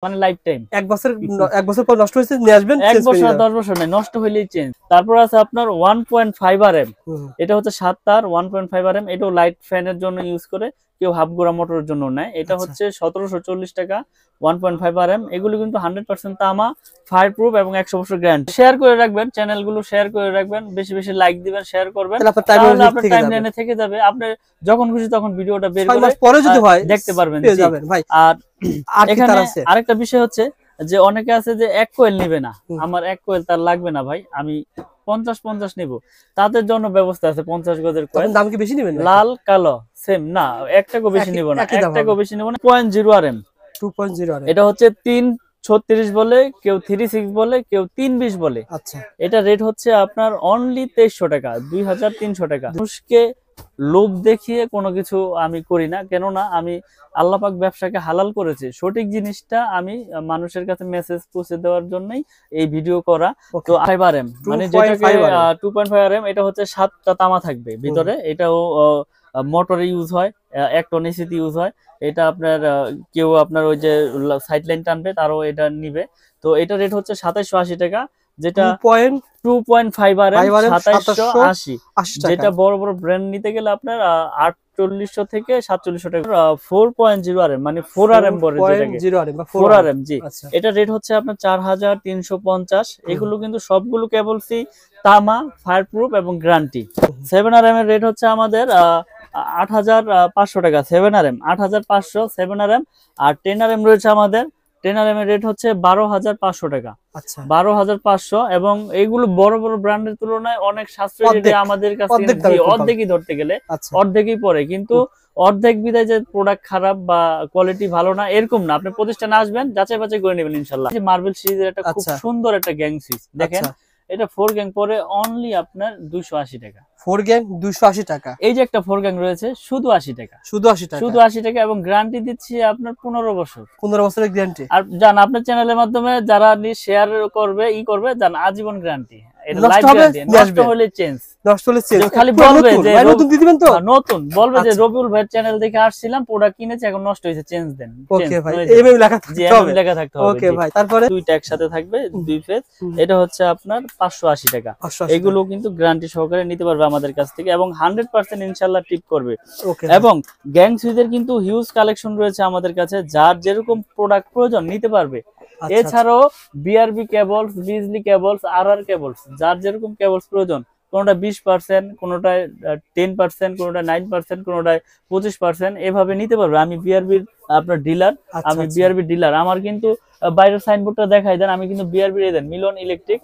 মানে life time. এক বছর পর নষ্ট হয়েছে নিয়ে আসবেন, 1 বছর 10 বছর নাই, নষ্ট হইলেই চেঞ্জ। তারপর আছে আপনার 1.5 RM, এটা হচ্ছে 7 তার 1.5 RM, এটাও লাইট ফ্যানের জন্য ইউজ করে, কেউ হাফ গোড়া মোটরের জন্য নেয়। এটা হচ্ছে 1740 টাকা 1.5 RM। এগুলো কিন্তু 100% তামা, ফায়ার প্রুফ এবং 100 বছর গ্যারান্টি। শেয়ার করে রাখবেন, চ্যানেলগুলো শেয়ার করে রাখবেন, বেশি বেশি লাইক দিবেন, শেয়ার করবেন, তাহলে আপনার টাইমলাইনে থেকে যাবে। আপনি যখন খুশি তখন ভিডিওটা বের করে দেখতে পারবেন। আর এখানে আরেকটা বিষয় হচ্ছে যে অনেকে আছে যে 1 কোয়েল নিবে না, আমার 1 কোয়েল তার লাগবে না ভাই, আমি 50 নিব, তাদের জন্য ব্যবস্থা আছে। 50 গজের কোয়েল। দাম কি বেশি নেবেন? লাল কালো সেম না, 1 টাকাও বেশি নিব না, 1 টাকাও বেশি নিব না। 2.0 RM, 2.0 RM। এটা হচ্ছে 336 বলে, কেউ 36 বলে, কেউ 320 বলে। আচ্ছা, এটা রেট হচ্ছে আপনার অনলি 2300 টাকা, 2300 টাকা। মানুষকে লোভ দেখিয়ে কোনো কিছু আমি করি না, কেননা আমি আল্লাহ পাক ব্যবসাকে হালাল করেছে। সঠিক জিনিসটা আমি মানুষের কাছে মেসেজ পৌঁছে দেওয়ার জন্যই এই ভিডিও করা। তো 5 RM মানে যেটাকে 2.5 RM, এটা হচ্ছে 7টা তামা থাকবে ভিতরে। এটাও মোটরে ইউজ হয়, 1 টন এসিতে ইউজ হয়। এটা আপনার কেউ আপনার ওই যে সাইড লাইন টানবে তারও এটা নিবে। তো এটা রেট হচ্ছে 2780 টাকা, যেটা 2.5 RM 2780, যেটা বড় বড় ব্র্যান্ড নিতে গেলে আপনার 4800 থেকে 4700 টাকা। 4.0 RM মানে 4 RM বলে, যেটাকে 4 RM, জি। এটা রেট হচ্ছে আপনার 4350। এগুলো কিন্তু সবগুলো কেবলসই তামা, ফায়ার প্রুফ এবং গ্যারান্টি। 7 RM এর রেট হচ্ছে আমাদের 8500 টাকা, 7 RM 8500 7 RM। আর 10 RM রয়েছে আমাদের, 10 RM এর রেট হচ্ছে 12500 টাকা। আচ্ছা, 12500। এবং এইগুলো বড় বড় ব্র্যান্ডের তুলনায় অনেক সাশ্রয়ী রেটে আমাদের কাছে, অর্ধেকই ধরতে গেলে অর্ধেকই পড়ে। কিন্তু অর্ধেক বিদায় যে প্রোডাক্ট খারাপ বা কোয়ালিটি ভালো না এরকম না, আপনি প্রতিষ্ঠানে আসবেন, যাচাই বাছাই করে নেবেন ইনশাআল্লাহ। মার্বেল সিরিজের একটা খুব সুন্দর একটা গ্যাং সুইচ দেখেন, এটা 4 গ্যাং পরে অনলি আপনার 280 টাকা। 4 গ্যাং 280 টাকা। এই যে একটা 4 গ্যাং রয়েছে শুধু 80 টাকা, শুধু 80 টাকা। এবং গ্যারান্টি দিচ্ছি আপনার 15 বছর, 15 বছরের গ্যারান্টি। আর জান আপনার চ্যানেলের মাধ্যমে যারা শেয়ার করবে জান আজীবন গ্যারান্টি। এটা লাইফ গ্যারান্টি, নষ্ট হলে চেঞ্জ, খালি বলবে যে নতুন দিয়ে দিবেন। তো নতুন বলবে যে রবিউল ভাই চ্যানেল দেখে আসছিলাম, প্রোডাক্ট কিনেছি, এখন নষ্ট হয়েছে, চেঞ্জ দেন। ওকে ভাই, এইভাবে লেখা থাকতে হবে, লেখা থাকতে হবে। ওকে ভাই। তারপরে দুইটা একসাথে থাকবে, 2 ফেজ। এটা হচ্ছে আপনার 580 টাকা। এগুলো কিন্তু গ্যারান্টি সহকারে নিতে পারবে আমাদের কাছ থেকে, এবং 100% ইনশাআল্লাহ টিপ করবে। এবং গ্যাং সুইচের কিন্তু হিউজ কালেকশন রয়েছে আমাদের কাছে, যার যেরকম প্রোডাক্ট প্রয়োজন নিতে পারবে। এছাড়াও বিআরবি কেবলস, বিজলি কেবলস, আরআর কেবলস, যার যেরকম কেবলস প্রয়োজন, কোনোটা 20%, কোনোটায় 10%, কোনোটা 9%, কোনোটায় 25%, এভাবে নিতে পারবে। আমি বিআরবির আপনার ডিলার, আমি বিআরবি ডিলার। আমার কিন্তু বাইরের সাইনবোর্ডটা দেখাই দেন, আমি কিন্তু বিআরবি এর দেন মিলন ইলেকট্রিক,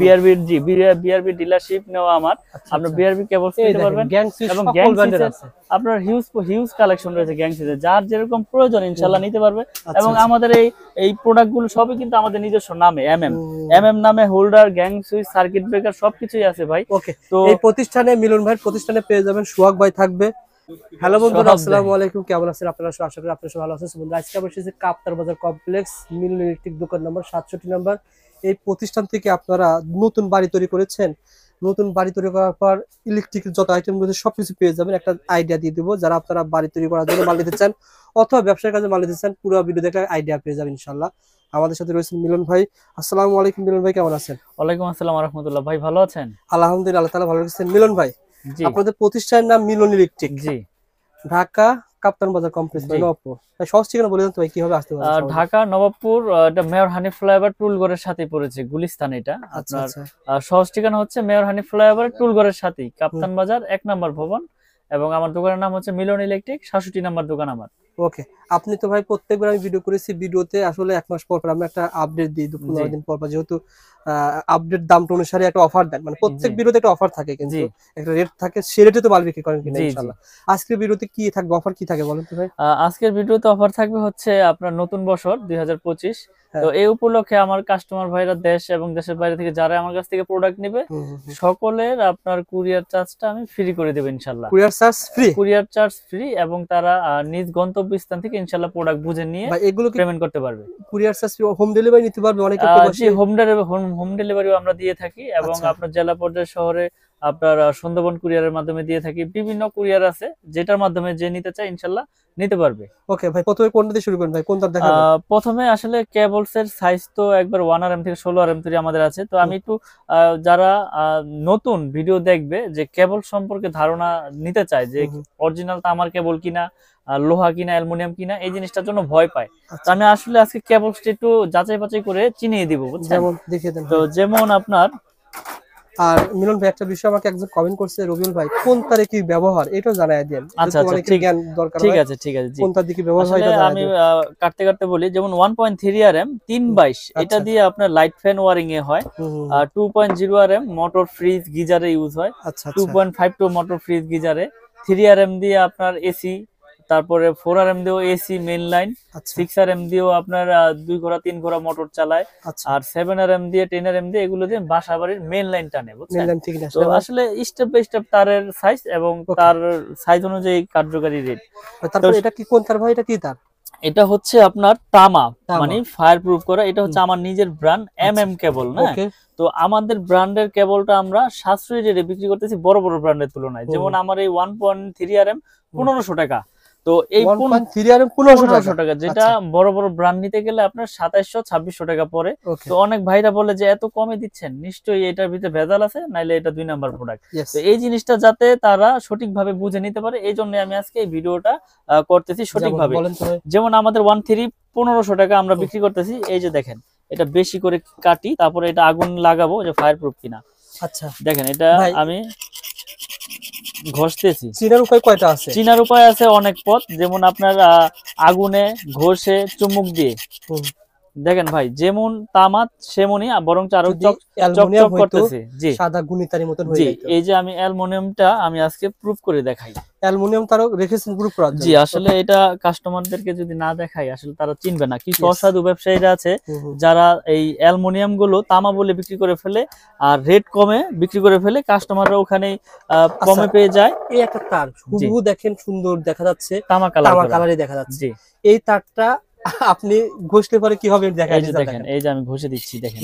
বিআরবির জি বিআরবি ডিলারশিপ নেওয়া আমার। আপনার বিআরবি কেবলস নিতে পারবেন। এবং গ্যাং সুইচের আপনার হিউজ কালেকশন রয়েছে গ্যাং সুইচের, যার যেরকম প্রয়োজন ইনশাআল্লাহ নিতে পারবে। এবং আমাদের এই প্রোডাক্টগুলো সবই কিন্তু আমাদের নিজস্ব নামে, এমএম নামে, holder, gang switch, circuit breaker সবকিছুই আছে ভাই। ওকে, তো এই প্রতিষ্ঠানে মিলন ভাইয়ের প্রতিষ্ঠানে পেয়ে যাবেন, সোহাগ ভাই থাকবে। হ্যালো বন্ধুরা, আসসালামু আলাইকুম, কেমন আছেন আপনারা? আশা করি আপনারা সবাই ভালো আছেন। বন্ধুরা, আজকে আমরা এসেছি কাপ্তান বাজার কমপ্লেক্স, মিলন ইলেকট্রিক, দোকান নম্বর 67 নম্বর। এই প্রতিষ্ঠান থেকে আপনারা নতুন বাড়ি তৈরি করেছেন, নতুন বাড়ি তৈরি করার পর ইলেকট্রিকের যত আইটেম রয়েছে সবকিছু পেয়ে যাবেন। একটা আইডিয়া দিয়ে দেবো, যারা আপনারা বাড়ি তৈরি করার জন্য মাল নিতে চান অথবা ব্যবসার কাজে মাল নিতে চান, পুরো ভিডিও দেখে আইডিয়া পেয়ে যাবেন ইনশাআল্লাহ। আমাদের সাথে রয়েছেন মিলন ভাই। আসসালামু আলাইকুম মিলন ভাই, কেমন আছেন? ওয়ালাইকুম আসসালাম ওয়া রাহমাতুল্লাহ। ভাই ভালো আছেন? আলহামদুলিল্লাহ, আল্লাহ তাআলা ভালো রাখছেন। মিলন ভাই, আপনাদের প্রতিষ্ঠানের নাম মিলন ইলেকট্রিক, জি, ঢাকা কাপ্তান বাজার কমপ্লেক্স, নবাবপুর। সহজ ঠিকানা বলে দেন তো ভাই, কিভাবে আসতে পারবেন? ঢাকা নবাবপুর, এটা মেয়র হানিফ ফ্লাইওভার টুলগড়ের সাথে পড়েছে, গুলিস্তান। এটা আপনার সহজ ঠিকানা হচ্ছে মেয়র হানিফ ফ্লাইওভার টুলগড়ের সাথেই, কাপ্তান বাজার 1 নম্বর ভবন। এবং আমার দোকানের নাম হচ্ছে মিলন ইলেকট্রিক, 67 নম্বর দোকান আমার। ওকে, আপনি তো ভাই প্রত্যেকবার আমি ভিডিও করেছি, ভিডিওতে আসলে 1 মাস পর পর আমরা একটা আপডেট দিই, 15 দিন পর পর, যেহেতু আপডেট দামটা অনুসারে একটা অফার দেন, মানে প্রত্যেক ভিডিওতে একটা অফার থাকে, কিন্তু একটা রেট থাকে, সেই রেটে তো মাল বিক্রি করেন কিনা ইনশাআল্লাহ। আজকের ভিডিওতে কি থাকবে, অফার কি থাকে বলেন তো ভাই? আজকের ভিডিওতে অফার থাকবে হচ্ছে আপনার নতুন বছর 2025। তো এই উপলক্ষে আমার কাস্টমার ভাইরা দেশ এবং দেশের বাইরে থেকে যারা আমার কাছ থেকে প্রোডাক্ট নেবে, সকলের আপনার কুরিয়ার চার্জটা আমি ফ্রি করে দেব ইনশাআল্লাহ। Courier charge free? Courier charge free, এবং তারা নিজ গন্তব্যে গন্তব্য স্থান থেকে ইনশাআল্লাহ প্রোডাক্ট বুঝে নিয়ে ভাই এগুলো কি পেমেন্ট করতে পারবে। কুরিয়ার সার্ভিস হোম ডেলিভারি নিতে পারবে অনেকে জি, হোম ডেলিভারিও আমরা দিয়ে থাকি এবং আচ্ছা। আপনার জেলা পর্যায়ে শহরে আপনার সুন্দরবন কুরিয়ারের মাধ্যমে দিয়ে থাকি। বিভিন্ন কুরিয়ার আছে, যেটার মাধ্যমে যে নিতে চায় ইনশাআল্লাহ নিতে পারবে। ওকে ভাই, প্রথমে কোনটা দিয়ে শুরু করেন ভাই, কোনটা দেখাবেন? প্রথমে আসলে কেবলস এর সাইজ তো একবার 1RM থেকে 16RM তৈরি আমাদের আছে। তো আমি একটু যারা নতুন ভিডিও দেখবে যে কেবল সম্পর্কে ধারণা নিতে চায় যে অরিজিনাল তামার কেবল কিনা, লোহা কিনা, অ্যালুমিনিয়াম কিনা, এই জিনিসটার জন্য ভয় পায়। তো আমি আসলে আজকে কেবলসটা একটু যাচাই বাছাই করে চিনিয়ে দিব, বুঝছেন? যেমন দেখিয়ে দেন। তো যেমন আপনার আর মিলন ভাই একটা বিষয় আমাকে একজন কমেন্ট করছে, রবিউল ভাই কোন তারে কি ব্যবহার এটাও জানায় দেন। আচ্ছা আচ্ছা, জ্ঞান দরকার, ঠিক আছে ঠিক আছে। জি, কোন তার দিকে ব্যবহার হয় আসলে এটা আমি কাটতে কাটতে বলি, যেমন 1.3RM 322 এটা দিয়ে আপনার লাইট ফ্যান ওয়ারিং এ হয়। 2.0RM মোটর ফ্রিজ গিজারে ইউজ হয়। আচ্ছা 2.52 মোটর ফ্রিজ গিজারে। 3RM দিয়ে আপনার এসি, তারপরে 4RM দিয়েও এসি মেইন লাইন। 6RM দিয়েও আপনার 2 ঘোড়া 3 ঘোড়া মোটর চালায়। আর 7RM দিয়ে 10RM দিয়ে এগুলো দিয়ে বাসা বাড়ির মেইন লাইন টানে, বুঝছেন? তো আসলে স্টেপ বাই স্টেপ তারের সাইজ এবং তার সাইজ অনুযায়ী কার্যকারী রেট। তারপর এটা কি কোন তার ভাই, এটা কি তার? এটা হচ্ছে আপনার তামা, মানে ফায়ার প্রুফ করা। এটা হচ্ছে আমার নিজের ব্র্যান্ড MM কেবল না। তো আমাদের ব্র্যান্ডের কেবলটা আমরা সাশ্রয়ী রেটে বিক্রি করতেছি বড় বড় ব্র্যান্ডের তুলনায়। যেমন আমার এই 1.3RM 1500 টাকা। তো এই 1.3RM 1500 টাকা, যেটা বড় বড় ব্র্যান্ড নিতে গেলে আপনার 2700-2600 টাকা পড়ে। তো অনেক ভাইরা বলে যে এত কমে দিচ্ছেন, নিশ্চয়ই এটার ভিতরে ভেজাল আছে, নাইলে এটা 2 নাম্বার প্রোডাক্ট। তো এই জিনিসটা যাতে তারা সঠিকভাবে বুঝে নিতে পারে, এই জন্য আমি আজকে এই ভিডিওটা করতেছি সঠিকভাবে। যেমন আমাদের 1.3 1500 টাকা আমরা বিক্রি করতেছি। এই যে দেখেন, এটা বেশি করে কাটি, তারপরে এটা আগুন লাগাবো যে ফায়ার প্রুফ কিনা। আচ্ছা দেখেন, এটা আমি ঘষতেছি। চিনার উপায় কয়টা আছে? চিনার উপায় আছে অনেক পথ, যেমন আপনার আগুনে, ঘষে, চুমুক দিয়ে। দেখেন ভাই, যেমন তামাত সেমনই, বরং আরো চকচক করতেছে। জি, সাদা গুণিতারের মতন হয়ে যায়। এই যে আমি অ্যালুমিনিয়ামটা আমি আজকে প্রুফ করে দেখাই। অ্যালুমিনিয়াম তারও রেখেছেন প্রুফ করার জন্য? জি, আসলে এটা কাস্টমারদেরকে যদি না দেখাই আসলে তারা চিনবে না। কিছু অসাধু ব্যবসায়ীরা আছে যারা এই অ্যালুমিনিয়াম গুলো তামা বলে বিক্রি করে ফেলে, আর রেট কমে বিক্রি করে ফেলে, কাস্টমাররা ওখানে কমে পেয়ে যায়। এই একটা তার হুবহু দেখেন, সুন্দর দেখা যাচ্ছে, তামা কালারই দেখা যাচ্ছে। এই তারটা আপনি ঘষলে পরে কি হবে দেখেন। এই যে আমি ঘষে দিচ্ছি, দেখেন।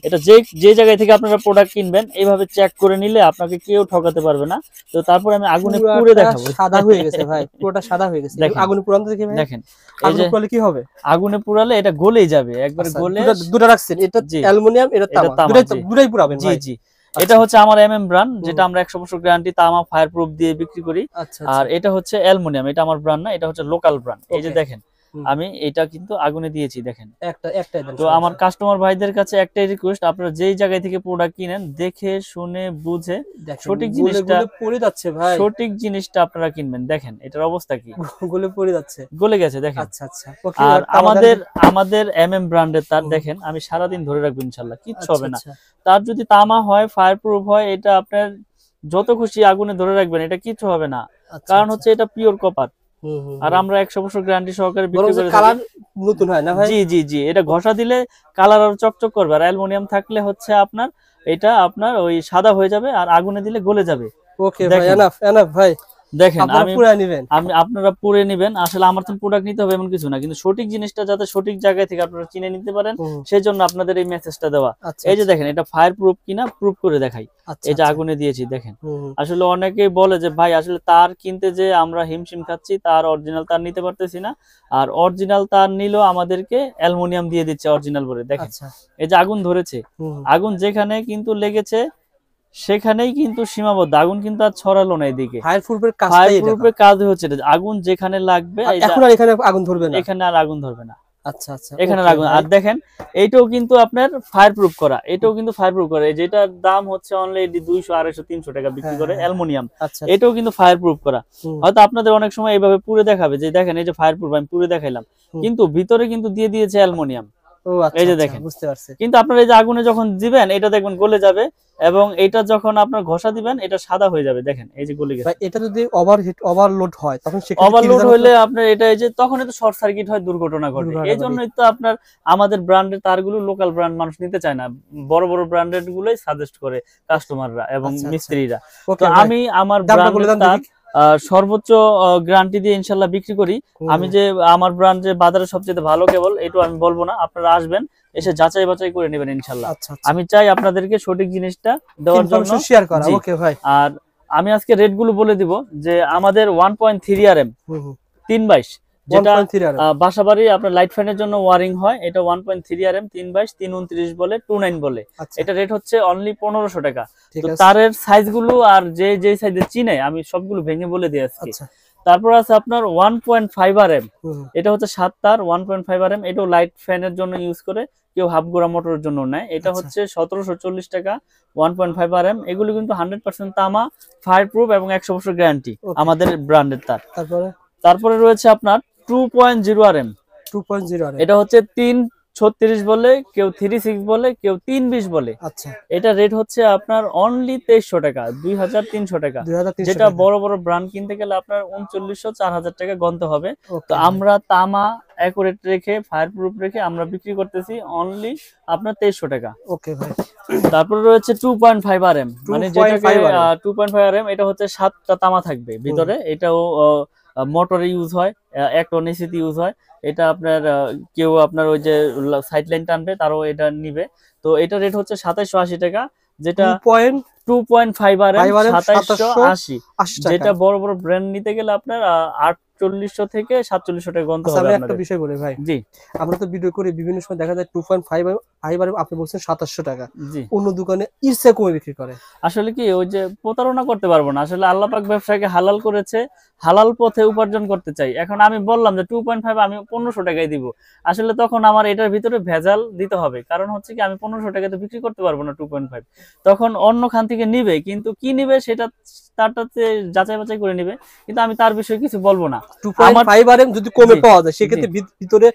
এটা যে জায়গায় থেকে আপনারা প্রোডাক্ট কিনবেন এইভাবে চেক করে নিলে আপনাকে কেউ ঠকাতে পারবে না। তো তারপর আমি আগুনে পুড়ে দেখাবো। সাদা হয়ে গেছে ভাই, পুরোটা সাদা হয়ে গেছে। আগুনে পুরানো দেখি ভাই, দেখেন এই যে পুরালে কি হবে? আগুনে পুরালে এটা গলেই যাবে, একবার গলে। দুটো রাখছেন, এটা অ্যালুমিনিয়াম, এটা তামা, দুটোই পুরাবেন ভাই? জি। এটা হচ্ছে আমার MM ব্র্যান্ড, যেটা আমরা 100 বছর গ্যারান্টি তামা ফায়ার প্রুফ দিয়ে বিক্রি করি। আর এটা হচ্ছে অ্যালুমিনিয়াম, এটা আমার ব্র্যান্ড না, এটা হচ্ছে লোকাল ব্র্যান্ড। এই যে দেখেন, আমি এটা কিন্তু আগুনে দিয়েছি, দেখেন। তো আমার কাস্টমার ভাইদের কাছে একটাই রিকোয়েস্ট, আপনারা যেই জায়গা থেকে প্রোডাক্ট কিনেন দেখে শুনে বুঝে সঠিক জিনিসটা পড়ে যাচ্ছে ভাই, সঠিক জিনিসটা আপনারা কিনবেন। দেখেন এটার অবস্থা কি, গলে পড়ে যাচ্ছে, গলে গেছে, দেখেন। আচ্ছা আচ্ছা। আর আমাদের MM ব্র্যান্ডের তার দেখেন, আমি সারা দিন ধরে রাখবো ইনশাআল্লাহ, কিচ্ছু হবে না। তার যদি তামা হয়, ফায়ার প্রুফ হয়, এটা আপনার যত খুশি আগুনে ধরে রাখবেন, এটা কিচ্ছু হবে না। কারণ হচ্ছে এটা পিওর কপার। আর আমরা 100 বছর গ্যারান্টি সহকারে বিক্রি করে থাকি। কালার নতুন হয় না ভাই? জি জি জি, এটা ঘষা দিলে কালার আরো চকচক করবে। আর অ্যালুমিনিয়াম থাকলে হচ্ছে আপনার এটা আপনার ওই সাদা হয়ে যাবে, আর আগুনে দিলে গলে যাবে। ওকে ভাই, এনাফ ভাই। দেখেন, আপনারা পুরে নেবেন। আসলে আমার তো প্রোডাক্ট নিতে হবে এমন কিছু না, কিন্তু সঠিক জিনিসটা যাতে সঠিক জায়গায় থেকে আপনারা চিনে নিতে পারেন, সেই জন্য আপনাদের এই মেসেজটা দেওয়া। এই যে দেখেন, এটা ফায়ার প্রুফ কিনা প্রুফ করে দেখাই। এই যে আগুনে দিয়েছি, দেখেন। আসলে অনেকেই বলে যে ভাই আসলে তার কিনতে যে আমরা হিমশিম খাচ্ছি, তার অরিজিনাল তার নিতে পারতেছি না। আর অরিজিনাল তার নিলেও আমাদেরকে অ্যালুমিনিয়াম দিয়ে দিচ্ছে অরিজিনাল বলে। দেখেন এই যে আগুন ধরেছে, আগুন যেখানে কিন্তু লেগেছে সেখানেই কিন্তু সীমাবদ্ধ, আগুন কিন্তু আর ছড়ালো না এদিকে। ফায়ার প্রুফের কাজ হচ্ছে আগুন যেখানে লাগবে, এখন আর এখানে আগুন ধরবে না, এখানে আর আগুন ধরবে না। আচ্ছা আচ্ছা, এখানে আগুন। আর দেখেন, এইটাও কিন্তু আপনার ফায়ার প্রুফ করা, এটাও কিন্তু ফায়ার প্রুফ করা। যেটার দাম হচ্ছে অনলাইনে 200, 250, 300 টাকা বিক্রি করে অ্যালুমিনিয়াম, এটাও কিন্তু ফায়ার প্রুফ করা। হয়তো আপনাদের অনেক সময় এইভাবে পুড়ে দেখাবে যে দেখেন এই যে ফায়ার প্রুফ, আমি পুড়ে দেখাইলাম, কিন্তু ভিতরে কিন্তু দিয়ে দিয়েছে অ্যালুমিনিয়াম। এই যে দেখেন, বুঝতে পারছি। কিন্তু আপনার এই যে আগুনে যখন দিবেন, এটা দেখবেন গলে যাবে, এবং এটা যখন আপনার ঘষা দিবেন এটা সাদা হয়ে যাবে। দেখেন এই যে গলে গেছে। এটা যদি ওভারলোড হয়, তখন ওভারলোড হলে আপনার এটা এই যে তখন তো শর্ট সার্কিট হয়, দুর্ঘটনা ঘটে। এই জন্যই তো আপনার আমাদের ব্র্যান্ডের তারগুলো লোকাল ব্র্যান্ড মানুষ নিতে চায় না, বড় বড় ব্র্যান্ডেড গুলোই সাজেস্ট করে কাস্টমাররা এবং মিস্ত্রিরা। তো আমি আমার ব্র্যান্ডের তার সর্বোচ্চ গ্যারান্টি দিয়ে ইনশাল্লাহ বিক্রি করি। আমি যে আমার ব্র্যান্ড যে বাজারে সবচেয়ে ভালো কেবল এটা আমি বলবো না, আপনারা আসবেন এসে যাচাই বাছাই করে নেবেন ইনশাল্লাহ। আমি চাই আপনাদেরকে সঠিক জিনিসটা দেওয়ার জন্য শেয়ার করা। ওকে ভাই, আর আমি আজকে রেট গুলো বলে দিব যে আমাদের 1.3 RM 322 যেটা বাসাবাড়ি আপনার লাইট ফ্যানের জন্য ওয়ারিং হয়, এটা 1.3 RM 322 329 বলে 29 বলে। এটা রেট হচ্ছে অনলি 1500 টাকা। তো তারের সাইজ গুলো আর যে সাইজে চিনে আমি সবগুলো ভেঙে বলে দিই আজকে। তারপর আছে আপনার 1.5 RM, এটা হচ্ছে 7 তার 1.5 RM, এটাও লাইট ফ্যানের জন্য ইউজ করে, কেউ হাফ গোড়া মোটরের জন্য নেয়। এটা হচ্ছে 1740 টাকা 1.5 RM। এগুলো কিন্তু 100% তামা, ফায়ার প্রুফ এবং 100 বছর গ্যারান্টি আমাদের ব্র্যান্ডের তার। তারপরে রয়েছে আপনার 2.0 RM, এটা হচ্ছে 336 বলে, কেউ 36 বলে, কেউ 320 বলে। এটা রেট হচ্ছে আপনার অনলি 2300 টাকা 2300 টাকা। যেটা বড় বড় ব্র্যান্ড কিনতে গেলে আপনার 3900 4000 টাকা গন্তে হবে। তো আমরা তামা অ্যাকুরেট রেখে ফায়ার প্রুফ রেখে আমরা বিক্রি করতেছি অনলি আপনার 2300 টাকা। ওকে ভাই। তারপর রয়েছে 2.5 RM, মানে যেটাকে 2.5 RM, এটা হচ্ছে 7টা তামা থাকবে ভিতরে। এটাও মোটরে ইউজ হয়, এক টন এসিতে ইউজ হয়। এটা আপনার কেউ আপনার ওই যে সাইড লাইন টানবে তারও এটা নিবে। তো এটা রেট হচ্ছে 2780 টাকা, যেটা 2.5 RM 2780, যেটা বড় বড় ব্র্যান্ড নিতে গেলে আপনার 4800 থেকে 4700 টাকা গন্তে হবে। আমি একটা বিষয় বলি ভাই, জি আমরা তো ভিডিও করি, বিভিন্ন সময় দেখা যায় 2.5 RM আপনি বলছেন 2700 টাকা, জি অন্য দোকানে ইরসে কমে বিক্রি করে। আসলে কি ওই যে প্রতারণা করতে পারবো না, আসলে আল্লাহ পাক ব্যবসাকে হালাল করেছে, হালাল পথে উপার্জন করতে চাই। এখন আমি বললাম যে 2.5 আমি 1500 টাকায় দিব, আসলে তখন আমার এটার ভিতরে ভেজাল দিতে হবে। কারণ হচ্ছে কি আমি 1500 টাকায় তো বিক্রি করতে পারবো না 2.5, তখন অন্য খান থেকে নিবে, কিন্তু কি নিবে সেটা তারটাতে যাচাই বাছাই করে নিবে, কিন্তু আমি তার বিষয়ে কিছু বলবো না। 2.5 RM যদি কমে পাওয়া যায় সেক্ষেত্রে ভিতরে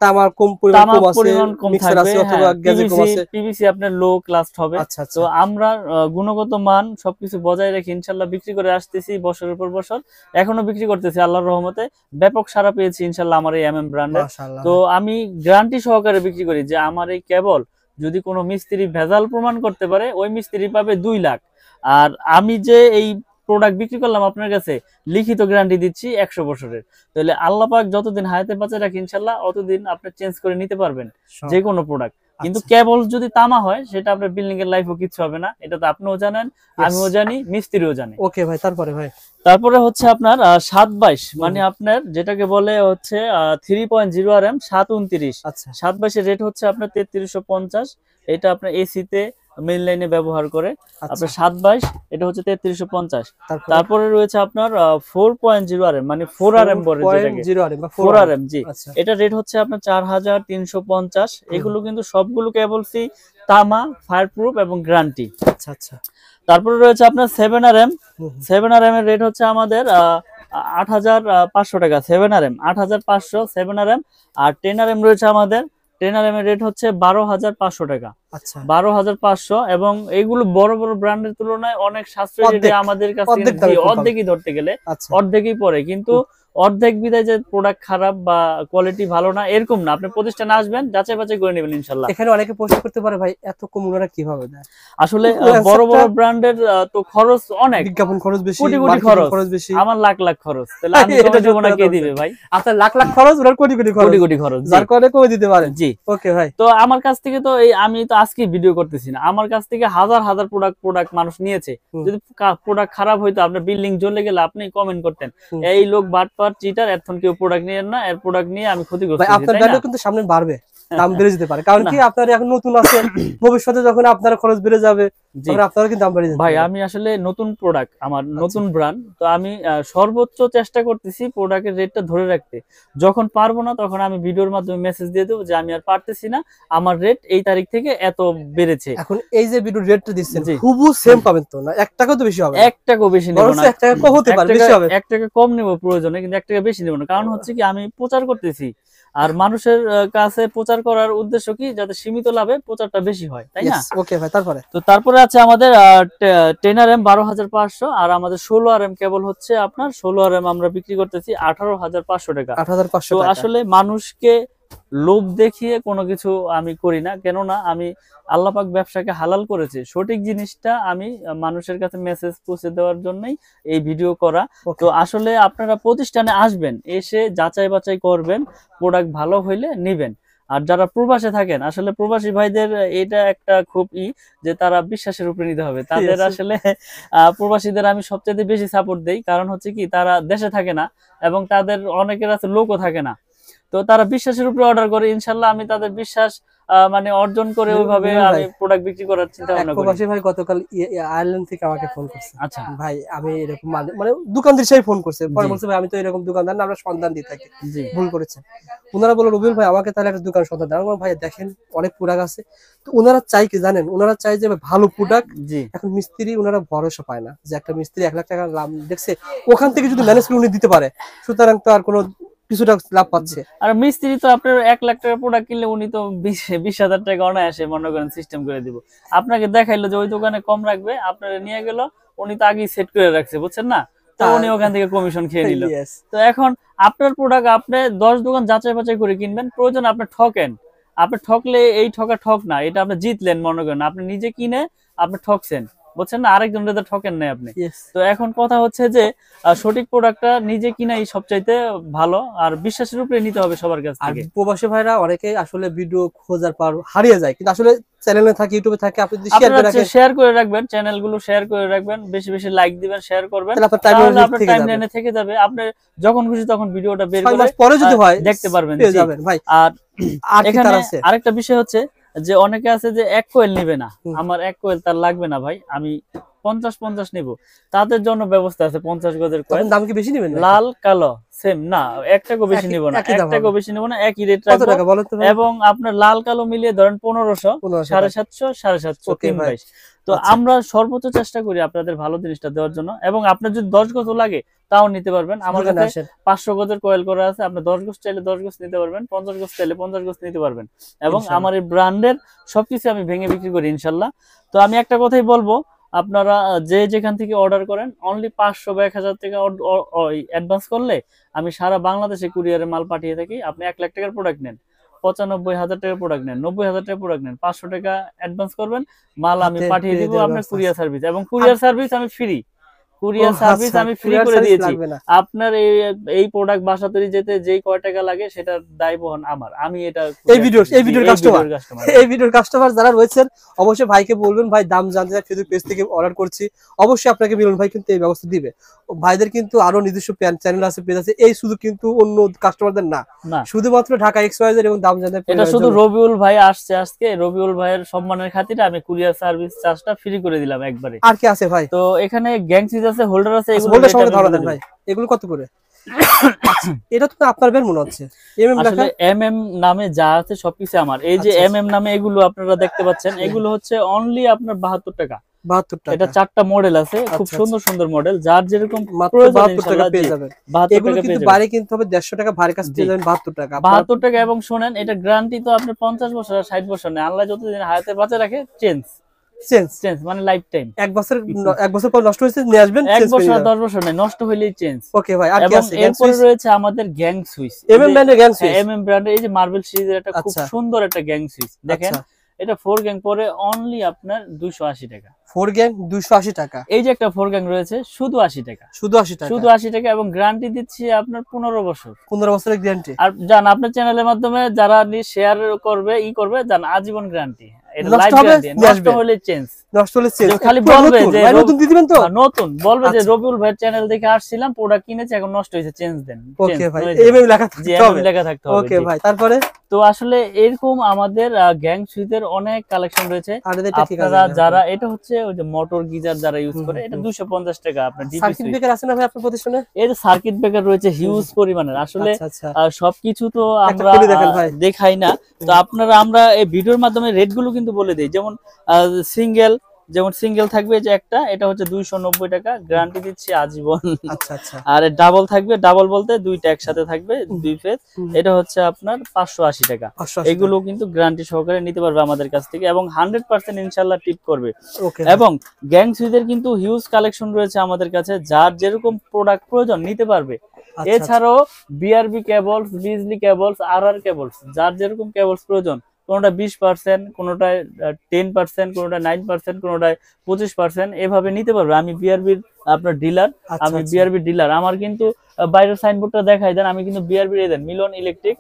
তামার কম পরিমাণ কম থাকবে, অথবা গ্যাজে কম আছে, পিভিসি আপনার লো ক্লাস হবে। তো আমরা গুণগত মান সবকিছু বজায় রেখে ইনশাআল্লাহ বিক্রি করে আসতেছি বছরের পর বছর, এখনো বিক্রি করতেছি আল্লাহর রহমতে। ব্যাপক সাড়া পেয়েছি ইনশাআল্লাহ আমার এই MM ব্র্যান্ডে। তো আমি গ্যারান্টি সহকারে বিক্রি করি যে আমার এই কেবল যদি কোনো মিস্ত্রি ভেজাল প্রমাণ করতে পারে ওই মিস্ত্রি পাবে 2 লাখ। আর আমি যে এই প্রোডাক্ট বিক্রি করলাম আপনার কাছে লিখিত গ্যারান্টি দিচ্ছি 100 বছরের। তাহলে আল্লাহ পাক যতদিন হায়াতে বাঁচে রাখে ইনশাআল্লাহ অতদিন আপনি চেঞ্জ করে নিতে পারবেন যে কোনো প্রোডাক্ট। কিন্তু কেবল যদি তামা হয় সেটা আপনার বিল্ডিং এর লাইফও কিছু হবে না, এটা তো আপনিও জানেন, আমিও জানি, মিস্ত্রিও জানে। ওকে ভাই, তারপরে হচ্ছে আপনার 722, মানে আপনার যেটাকে বলে হচ্ছে 3.0 RM 729। 722 এর রেট হচ্ছে আপনার 3350। এটা আপনার এসিতে মেইন লাইনে ব্যবহার করে আপনার 722, এটা হচ্ছে 3350। তারপরে রয়েছে আপনার 4.0 RM, মানে 4 RM বলে যেটাকে 4 RM, জি এটা রেট হচ্ছে আপনার 4350। এগুলো কিন্তু সবগুলো কেবলসি তামা, ফায়ার প্রুফ এবং গ্যারান্টি। তারপরে রয়েছে আপনার 7 RM। 7 RM এর রেট হচ্ছে আমাদের 8500 টাকা। 7 RM 8500 7 RM। আর 10 RM রয়েছে আমাদের, 10 RM এর রেট হচ্ছে 12500 টাকা। 12500, এবং এগুলো বড় বড় ব্র্যান্ডের তুলনায় অনেক সাশ্রয়ী রেটে আমাদের কাছে অর্ধেকই ধরতে গেলে অর্ধেকই পড়ে। কিন্তু অর্ধেক বিদায় যে প্রোডাক্ট খারাপ বা কোয়ালিটি ভালো না এরকম না, আপনি প্রতিষ্ঠানে আসবেন যাচাই বাছাই করে নেবেন ইনশাআল্লাহ। এখানে অনেকে প্রশ্ন করতে পারে ভাই এত কম ওনারা কিভাবে দেয়? আসলে বড় বড় ব্র্যান্ডের তো খরচ অনেক, বিজ্ঞাপন খরচ বেশি, কোটি কোটি খরচ বেশি, আমার লাখ লাখ খরচ, তাহলে আমি কমে দেব না, কে দিবে ভাই? আপনার লাখ লাখ খরচ, ওনার কোটি কোটি খরচ, যার কারণে কমে দিতে পারেন। জি ওকে ভাই। তো আমার কাছ থেকে তো এই আমি তো আজকে ভিডিও করতেছি না, আমার কাছ থেকে হাজার হাজার প্রোডাক্ট মানুষ নিয়েছে। যদি প্রোডাক্ট খারাপ হইতো আপনার বিল্ডিং জ্বলে গেলে আপনি কমেন্ট করতেন এই লোক বাটপার চিটার, এখন কেউ প্রোডাক্ট নিয়েন না, এর প্রোডাক্ট নিয়ে আমি ক্ষতিগ্রস্ত হই। আপনার ভ্যালু কিন্তু সামনে বাড়বে, দাম বেড়ে যেতে পারে, কারণ কি আপনারা এখন নতুন আছেন, ভবিষ্যতে যখন আপনার খরচ বেড়ে যাবে তখন আপনারা কিন্তু দাম বেড়ে যাবে। ভাই আমি আসলে নতুন প্রোডাক্ট, আমার নতুন ব্র্যান্ড, তো আমি সর্বোচ্চ চেষ্টা করতেছি প্রোডাক্টের রেটটা ধরে রাখতে। যখন পারবো না তখন আমি ভিডিওর মাধ্যমে মেসেজ দিয়ে দেবো যে আমি আর পারতেছি না, আমার রেট এই তারিখ থেকে এত বেড়েছে। এখন এই যে ভিডিও রেটটা দিচ্ছেন হুবহু সেম পাবেন তো না, 1 টাকাও তো বেশি হবে, 1 টাকাও বেশি নেব না, 1 টাকা কম হতে পারে, বেশি হবে, 1 টাকা কম নেব প্রয়োজনে, কিন্তু 1 টাকা বেশি নেব না। কারণ হচ্ছে কি আমি প্রচার করতেছি, আর মানুষের কাছে প্রচার করার উদ্দেশ্য কি, যাতে সীমিত লাভে প্রচারটা বেশি হয়, তাই না? ওকে ভাই। তারপরে আছে আমাদের 10 RM 12500, আর আমাদের 16 RM কেবল হচ্ছে আপনার 16 RM আমরা বিক্রি করতেছি 18500 টাকা। তো আসলে মানুষকে লোভ দেখিয়ে কোনো কিছু আমি করি না, কেননা আমি আল্লাহ পাক ব্যবসাকে হালাল করেছে। সঠিক জিনিসটা আমি মানুষের কাছে মেসেজ পৌঁছে দেওয়ার জন্যই এই ভিডিও করা। তো আসলে আপনারা প্রতিষ্ঠানে আসবেন, এসে যাচাই বাছাই করবেন, প্রোডাক্ট ভালো হইলে নিবেন। আর যারা প্রবাসে থাকেন, আসলে প্রবাসী ভাইদের এটা একটা খুব যে তারা বিশ্বাসের উপরে নিতে হবে তাদের। আসলে প্রবাসীদের আমি সবচেয়ে বেশি সাপোর্ট দেই, কারণ হচ্ছে কি তারা দেশে থাকে না এবং তাদের অনেকের আছে লোকও থাকে না, তো তারা বিশ্বাসের উপরে অর্ডার করে। ইনশাল্লাহ আমি তাদের বিশ্বাস মানে অর্জন করে ওইভাবে আমি প্রোডাক্ট বিক্রি করার চিন্তা ভাবনা করি। প্রবাসী ভাই গতকাল আয়ারল্যান্ড থেকে আমাকে ফোন করছে। আচ্ছা ভাই আমি এরকম মানে দোকানদার হিসেবে ফোন করছে, পরে বলছে ভাই আমি তো এরকম দোকানদার না, আমরা সন্ধান দিয়ে থাকি, ভুল করেছেন। ওনারা বলল রবিউল ভাই আমাকে তাহলে একটা দোকান সন্ধান দেন। ভাই দেখেন অনেক প্রোডাক্ট আছে, তো ওনারা চাই কি জানেন, ওনারা চাই যে ভালো প্রোডাক্ট। এখন মিস্ত্রি ওনারা ভরসা পায় না যে একটা মিস্ত্রি 1 লাখ টাকা লাভ দেখছে, ওখান থেকে যদি ম্যানেজ করে উনি দিতে পারে, সুতরাং তো আর কোনো কিছুটা লাভ পাচ্ছে। আর মিস্ত্রি তো আপনার 1 লাখ টাকার প্রোডাক্ট কিনলে উনি তো 20,000 টাকা অনায়াসে মনে করেন সিস্টেম করে দিব। আপনাকে দেখাইলো যে ওই দোকানে কম রাখবে, আপনারা নিয়ে গেল, উনি তো আগেই সেট করে রাখছে, বুঝছেন না, তো উনি ওখান থেকে কমিশন খেয়ে নিল। তো এখন আপনার প্রোডাক্ট আপনি 10 দোকান যাচাই বাছাই করে কিনবেন, প্রয়োজন আপনি ঠকেন, আপনি ঠকলে এই ঠক না, এটা আপনি জিতলেন মনে করেন, আপনি নিজে কিনে আপনি ঠকছেন, বুঝছেন না, আরেকজনের তো ঠকেন নাই আপনি। তো এখন কথা হচ্ছে যে সঠিক প্রোডাক্টটা নিজে কিনাই সবচাইতে ভালো, আর বিশ্বাসের উপরে নিতে হবে সবার কাছ থেকে। প্রবাসী ভাইরা অনেকে আসলে ভিডিও খোঁজার পর হারিয়ে যায়, কিন্তু আসলে চ্যানেলে থাকে, ইউটিউবে থাকে, আপনি যদি শেয়ার করে রাখবেন, চ্যানেলগুলো শেয়ার করে রাখবেন, বেশি বেশি লাইক দিবেন, শেয়ার করবেন, তাহলে আপনার টাইমলাইনে থেকে যাবে, আপনি যখন খুশি তখন ভিডিওটা বের করে পরে যদি হয় দেখতে পারবেন ভাই। আর এখানে আরেকটা বিষয় হচ্ছে যে অনেকে আছে যে 1 কোয়েল নিবে না, আমার 1 কোয়েল তার লাগবে না ভাই, আমি 50 নিব, তাদের জন্য ব্যবস্থা আছে 50 গজের কোয়েল। দাম কি বেশি নেবেন? লাল কালো সেম না, 1 টাকা বেশি নিব না, 1 টাকা বেশি নিব না, একই রেট রাখবো। এবং আপনার লাল কালো মিলিয়ে ধরেন 1500, 750, 750, 322। তো আমরা সর্বোচ্চ চেষ্টা করি আপনাদের ভালো জিনিসটা দেওয়ার জন্য, এবং আপনার যদি 10 গজ লাগে তাও নিতে পারবেন। আমার কাছে 500 গজের কয়েল করা আছে, আপনি 10 গজ চাইলে 10 গজ নিতে পারবেন, 50 গজ চাইলে 50 গজ নিতে পারবেন। এবং আমার এই ব্র্যান্ডের সবকিছু আমি ভেঙে বিক্রি করি ইনশাল্লাহ। তো আমি একটা কথাই বলবো, আপনারা যে যেখান থেকে অর্ডার করেন, অনলি 500 বা 1000 টাকা অ্যাডভান্স করলে আমি সারা বাংলাদেশে কুরিয়ারে মাল পাঠিয়ে থাকি। আপনি 1 লাখ টাকার প্রোডাক্ট নেন, 95,000 টাকার প্রোডাক্ট নেন, 90,000 টাকার প্রোডাক্ট নেন, 500 টাকা অ্যাডভান্স করবেন, মাল আমি পাঠিয়ে দিব আপনার কুরিয়ার সার্ভিস। এবং কুরিয়ার সার্ভিস আমি ফ্রি, কুরিয়ার সার্ভিস আমি ফ্রি করে দিয়েছি। আপনার এই প্রোডাক্ট বাসা তৈরি যেতে যেই কয় টাকা লাগে সেটার দায় বহন আমার, আমি এটা এই ভিডিওর কাস্টমার যারা রয়েছেন অবশ্যই ভাইকে বলবেন, ভাই দাম জানতে চাই, ফেসবুক পেজ থেকে অর্ডার করছি, অবশ্যই আপনাকে মিলন ভাই কিন্তু এই ব্যবস্থা দিবে। ভাইদের কিন্তু আরো নিজস্ব চ্যানেল আছে, পেজ আছে, এই শুধু কিন্তু অন্য কাস্টমারদের না, শুধুমাত্র ঢাকা এক্সওয়াইজেড এবং দাম জানতে। এটা শুধু রবিউল ভাই আসছে আজকে, রবিউল ভাইয়ের সম্মানের খাতিরে আমি কুরিয়ার সার্ভিস চার্জটা ফ্রি করে দিলাম একবারে। আর কি আছে ভাই? তো এখানে গ্যাং সুইচ আছে, হোল্ডার আছে, এগুলো ভাই এগুলো কত করে? এটা তো আপনার বের মনে হচ্ছে আসলে এমএম নামে যা আছে সবকিছু আমার। এই যে এমএম নামে এগুলো আপনারা দেখতে পাচ্ছেন, এগুলো হচ্ছে অনলি আপনার 72 টাকা। 72 টাকা। এটা 4টা মডেল আছে, খুব সুন্দর সুন্দর মডেল, যার যেরকম প্রয়োজন 72 টাকা পেয়ে যাবেন। এগুলো কিন্তু বাইরে কিনতে হবে 150 টাকা, ভারী কাছে পেয়ে যাবেন 72 টাকা। 72 টাকা। এবং শুনেন, এটা গ্যারান্টি তো আপনার 50 বছর আর 60 বছর না, আল্লাহ যতদিন হায়াতে বাঁচা রাখে চেঞ্জ মানে লাইফ টাইম। 1 বছর পর নষ্ট হয়েছে নিয়ে আসবেন, 1 বছর আর 10 বছর না, নষ্ট হইলেই চেঞ্জ। ওকে ভাই। আর কি আছে? এরপর রয়েছে আমাদের গ্যাং সুইচ, এমএম ব্র্যান্ডের গ্যাং সুইচ। এমএম ব্র্যান্ডের এই যে মার্বেল সিরিজের একটা খুব সুন্দর একটা গ্যাং সুইচ দেখেন, এটা 4 গ্যাং পরে অনলি আপনার 280 টাকা। 4 গ্যাং 280 টাকা। এই যে একটা 4 গ্যাং রয়েছে শুধু 80 টাকা, শুধু 80 টাকা, শুধু 80 টাকা। এবং গ্যারান্টি দিচ্ছি আপনার 15 বছর, 15 বছরের গ্যারান্টি। আর জান আপনার চ্যানেলের মাধ্যমে যারা শেয়ার করবে করবে, জান আজীবন গ্যারান্টি। এটা লাইফ গ্যারান্টি, নষ্ট হলে চেঞ্জ, নষ্ট হলে চেঞ্জ। খালি বলবে যে নতুন দিয়ে দিবেন তো, নতুন বলবে যে রবিউল ভাইয়ের চ্যানেল দেখে আসছিলাম, প্রোডাক্ট কিনেছি, এখন নষ্ট হয়েছে, চেঞ্জ দেন। ওকে ভাই, এমএম লেখা থাকতে হবে, এমএম লেখা থাকতে হবে। ওকে ভাই। তারপরে তো আসলে এরকম আমাদের গ্যাং সুইচের অনেক কালেকশন রয়েছে। আপনারা যারা, এটা হচ্ছে ওই যে মোটর গিজার যারা ইউজ করে, এটা 250 টাকা। আপনার সার্কিট ব্রেকার আছে না ভাই আপনার প্রতিষ্ঠানে? এর সার্কিট ব্রেকার রয়েছে হিউজ পরিমাণের। আসলে সবকিছু তো আমরা দেখাই না, তো আপনারা আমরা এই ভিডিওর মাধ্যমে রেট গুলো কিন্তু বলে দেই। যেমন সিঙ্গেল যেমন সিঙ্গেল থাকবে যে একটা, এটা হচ্ছে 290 টাকা, গ্যারান্টি দিচ্ছি আজীবন। আচ্ছা আচ্ছা। আর ডাবল থাকবে, ডাবল বলতে দুইটা একসাথে থাকবে, দুই ফেজ, এটা হচ্ছে আপনার 580 টাকা। এগুলো কিন্তু গ্যারান্টি সহকারে নিতে পারবে আমাদের কাছ থেকে এবং 100% ইনশাআল্লাহ টিপ করবে। এবং গ্যাং সুইচের কিন্তু হিউজ কালেকশন রয়েছে আমাদের কাছে, যার যেরকম প্রোডাক্ট প্রয়োজন নিতে পারবে। এছাড়াও বিআরবি কেবলস, বিজলি কেবলস, আরআর কেবলস, যার যেরকম কেবলস প্রয়োজন, কোনোটা 20%, কোনোটায় 10%, কোনোটা 9%, কোনোটায় 25%, এভাবে নিতে পারবে। আমি বিআরবির আপনার ডিলার, আমি বিআরবি ডিলার। আমার কিন্তু বাইরের সাইনবোর্ডটা দেখাই দেন, আমি কিন্তু বিআরবি এর মিলন ইলেকট্রিক,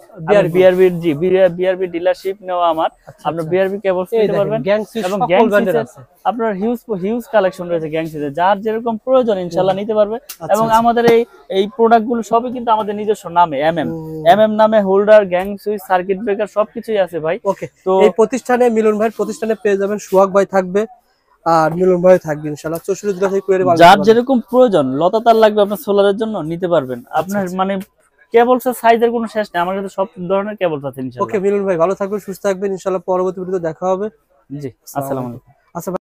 বিআরবির জি বিআরবি ডিলারশিপ নেওয়া আমার। আপনার বিআরবি কেবলস নিতে পারবেন এবং গ্যাং সুইচের আপনার হিউজ কালেকশন রয়েছে গ্যাং সুইচের, যার যেরকম প্রয়োজন ইনশাআল্লাহ নিতে পারবে। এবং আমাদের এই প্রোডাক্টগুলো সবই কিন্তু আমাদের নিজস্ব নামে, এমএম নামে, holder, gang switch, circuit breaker সবকিছুই আছে ভাই। ওকে, তো এই প্রতিষ্ঠানে মিলন ভাইয়ের প্রতিষ্ঠানে পেয়ে যাবেন সোহাগ ভাই থাকবে আর মিলন ভাই থাকবে ইনশাআল্লাহ। 64 জেলা থেকে কুরিয়ারে মাল যার যেরকম প্রয়োজন, লতা তার লাগবে আপনার সোলারের জন্য নিতে পারবেন। আপনার মানে কেবলসের সাইজের কোনো শেষ নেই, আমার কাছে সব ধরনের কেবলস আছে ইনশাআল্লাহ। ওকে মিলন ভাই, ভালো থাকবেন, সুস্থ থাকবেন ইনশাআল্লাহ। পরবর্তী ভিডিওতে দেখা হবে। জি, আসসালামু আলাইকুম। আচ্ছা।